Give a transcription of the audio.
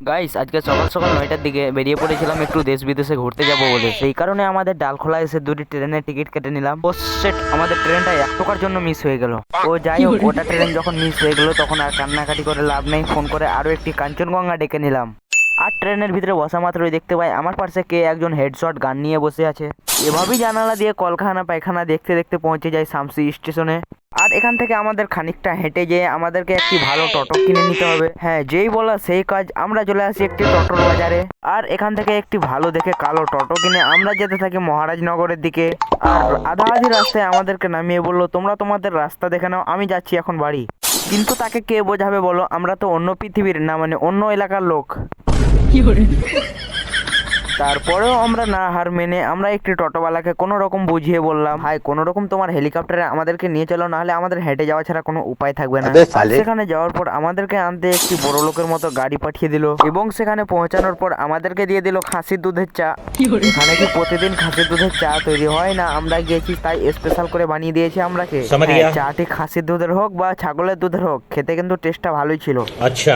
Guys আজকে সকাল সকাল 9টার দিকে বেরিয়ে পড়েছিলাম একটু দেশ বিদেশে ঘুরতে যাব বলে। সেই কারণে আমাদের ডালখোলা এসে দুটি ট্রেনের টিকিট কেটে নিলাম। ও সেট, আমাদের ট্রেনটা এক টাকার জন্য মিস হয়ে গেল। ও যাই হোক, ওটা ট্রেন যখন মিস হয়ে গেল তখন আর কান্নাকাটি করে লাভ নেই, ফোন করে আরো একটি কাঞ্চনগঙ্গা ডেকে নিলাম। আর ট্রেনের ভিতরে বসা মাত্রই দেখতে পাই আমার পাশে কে একজন হেডশট গান নিয়ে বসে আছে। এভাবেই জানালা দিয়ে কলখানা পায়খানা দেখতে দেখতে পৌঁছে যায় শামসি স্টেশনে। আর এখান থেকে আমাদের খানিকটা হেঁটে যেয়ে আমাদেরকে একটি ভালো টোটো কিনে নিতে হবে। হ্যাঁ, যেই বলা সেই কাজ, আমরা চলে আসি একটি টোটোর বাজারে। আর এখান থেকে একটি ভালো দেখে কালো টোটো কিনে আমরা যেতে থাকি মহারাজনগরের দিকে। আর আধা আধি রাস্তায় আমাদেরকে নামিয়ে বললো, তোমরা তোমাদের রাস্তা দেখে নাও, আমি যাচ্ছি এখন বাড়ি। কিন্তু তাকে কে বোঝাবে বলো, আমরা তো অন্য পৃথিবীর না, মানে অন্য এলাকার লোক। তারপরেও আমরা না হার মেনে আমরা একটি টোটোওয়ালাকে কোনো রকম বুঝিয়ে বললাম, ভাই কোনো রকম তোমার হেলিকপ্টারে আমাদেরকে নিয়ে চলো, নাহলে আমাদের হেঁটে যাওয়া ছাড়া কোনো উপায় থাকবে না। আর সেখানে যাওয়ার পর আমাদেরকে আনতে একটি বড় লোকের মতো গাড়ি পাঠিয়ে দিল এবং সেখানে পৌঁছানোর পর আমাদেরকে দিয়ে দিল খাসির দুধের চা। এখানে কি প্রতিদিন খাসির দুধের চা তৈরি হয় না? আমরা গিয়েছি তাই স্পেশাল করে বানিয়ে দিয়েছে আমরাকে। চাটি খাসির দুধের হোক বা ছাগলের দুধের হোক, খেতে কিন্তু টেস্টটা ভালোই ছিল। আচ্ছা।